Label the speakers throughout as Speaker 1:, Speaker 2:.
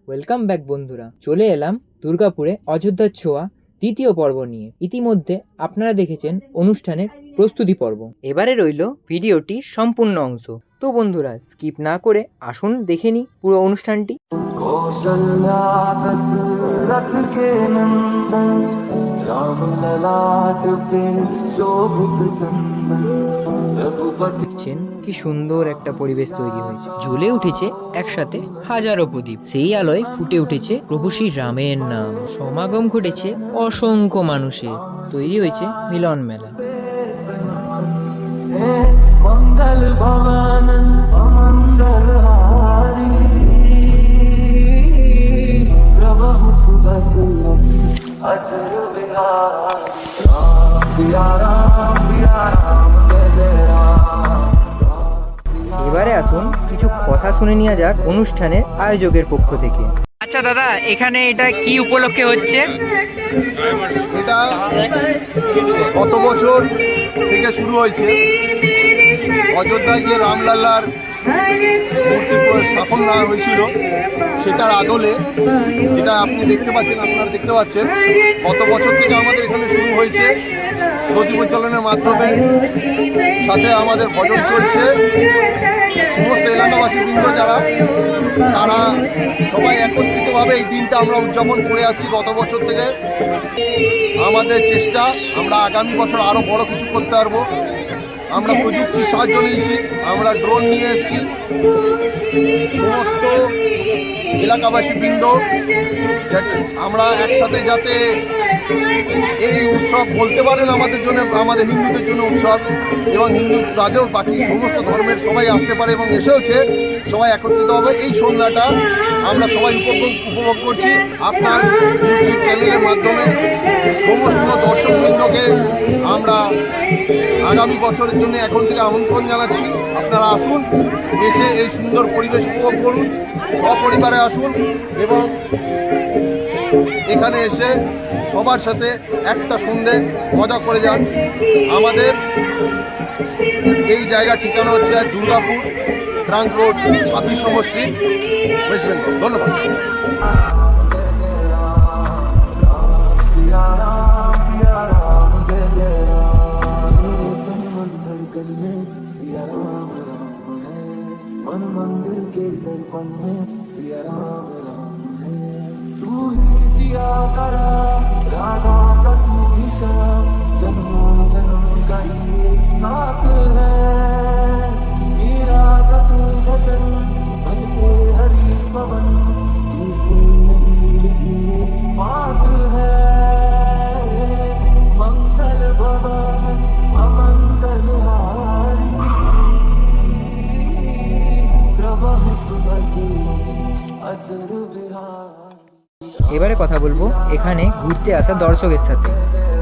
Speaker 1: Welcome back বন্ধুরা, চলে এলাম দুর্গাপুরে অযোধ্যার ছোঁয়া দ্বিতীয় পর্ব নিয়ে। ইতিমধ্যে আপনারা দেখেছেন অনুষ্ঠানের প্রস্তুতি পর্ব, এবারে রইল ভিডিওটি সম্পূর্ণ অংশ। তো বন্ধুরা, স্কিপ না করে আসুন দেখে নিই পুরো অনুষ্ঠানটি।
Speaker 2: कौशल्या दशरथ के नंदन राम ललाट पे शोभित चंदन रघुपति।
Speaker 1: দেখছেন কি সুন্দর একটা পরিবেশ তৈরি হয়েছে, জ্বলে উঠেছে একসাথে হাজারো প্রদীপ, সেই আলোয় ফুটে উঠেছে প্রভু শ্রী রামের নাম। সমাগম ঘটেছে অসংখ্য মানুষের, তৈরি হয়েছে মিলন মেলা।
Speaker 2: मंगल भवन अमंगल हारी प्रभु सुदर्शन अजर बिहारी राम सिया राम जय जय राम।
Speaker 1: এবারে আসুন কিছু কথা শুনে নেওয়া যাক অনুষ্ঠানের আয়োজকের পক্ষ থেকে। আচ্ছা দাদা, এখানে এটা কি উপলক্ষে হচ্ছে?
Speaker 3: এটা গত বছর থেকে শুরু হয়েছে। অযোধ্যায় যে রামলাল্লার মূর্তি স্থাপন না হয়েছিল সেটার আদলে, যেটা আপনি দেখতে পাচ্ছেন, আপনারা দেখতে পাচ্ছেন, গত বছর থেকে আমাদের এখানে শুরু হয়েছে প্রতিপজ্বলনের মাধ্যমে। সাথে আমাদের ভজন চলছে। সমস্ত এলাকাবাসী বৃন্দ যারা, তারা সবাই একত্রিতভাবে এই দিনটা আমরা উদযাপন করে আসছি গত বছর থেকে। আমাদের চেষ্টা, আমরা আগামী বছর আরও বড় কিছু করতে পারবো। আমরা প্রযুক্তির সাহায্য নিয়েছি, আমরা ড্রোন নিয়ে এসেছি। সমস্ত এলাকাবাসী বৃন্দ আমরা একসাথে যাতে এই উৎসব বলতে পারেন আমাদের জন্য, আমাদের হিন্দুদের জন্য উৎসব, এবং হিন্দু বাদেও বাকি সমস্ত ধর্মের সবাই আসতে পারে এবং এসেওছে, সবাই একত্রিত হবে। এই সন্ধ্যাটা আমরা সবাই উপভোগ করছি আপনার ইউটিউব চ্যানেলের মাধ্যমে। সমস্ত দর্শকবৃন্দকে আমরা আগামী বছরের জন্য এখন থেকে আমন্ত্রণ জানাচ্ছি। আপনারা আসুন, এসে এই সুন্দর পরিবেশ উপভোগ করুন, সপরিবারে আসুন এবং এখানে এসে সবার সাথে একটা সন্ধে মজা করে যান। আমাদের এই জায়গার ঠিকানা হচ্ছে দুর্গাপুর ট্রাঙ্ক রোড 26 নম্বর স্ট্রিট, ওয়েস্ট বেঙ্গল। ধন্যবাদ।
Speaker 2: मन मंदिर के दर्पण में सिया राम राम है। तू ही सिया करा राधा का तू ही श्याम, जन्मों जन्म का ये साथ है। मेरा का तू भजन भजते हरि पवन, इसे नहीं लिखी बात है। मंगल भवन अमंगल हारी
Speaker 1: এবারে কথা বলবো এখানে ঘুরতে আসা দর্শকের সাথে,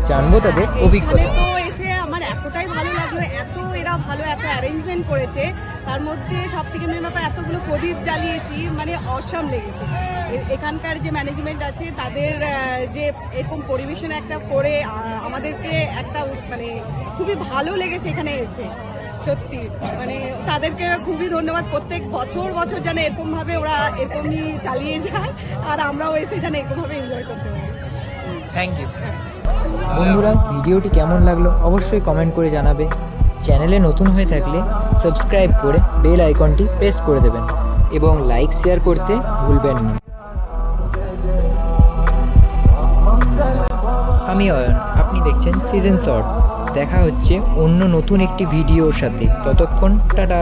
Speaker 1: জানবো তাদের অভিজ্ঞতা।
Speaker 4: তো এসে আমার এতটাই ভালো লাগলো, এত এরা ভালো এত অ্যারেঞ্জমেন্ট করেছে। তার মধ্যে সব থেকে মেন ব্যাপার, এতগুলো প্রদীপ জ্বালিয়েছি, মানে অসাম লেগেছে। এখানকার যে ম্যানেজমেন্ট আছে তাদের যে এরকম পরিবেশন একটা করে আমাদেরকে একটা মানে খুবই ভালো লেগেছে এখানে এসে। সত্যি মানে তাদেরকে খুবই ধন্যবাদ। প্রত্যেক বছর বছর যেন এরকমভাবে ওরা এরকমই চালিয়ে যায়, আর আমরাও এসে যেন এরকমভাবে এনজয় করতে পারি।
Speaker 1: Thank you. বন্ধুরা, ভিডিওটি কেমন লাগলো অবশ্যই কমেন্ট করে জানাবে। চ্যানেলে নতুন হয়ে থাকলে সাবস্ক্রাইব করে বেল আইকনটি প্রেস করে দেবেন এবং লাইক শেয়ার করতে ভুলবেন না। আমি অয়ন, আপনি দেখছেন সিজন শর্ট। দেখা হচ্ছে অন্য নতুন একটি ভিডিওর সাথে। ততক্ষণ টাটা।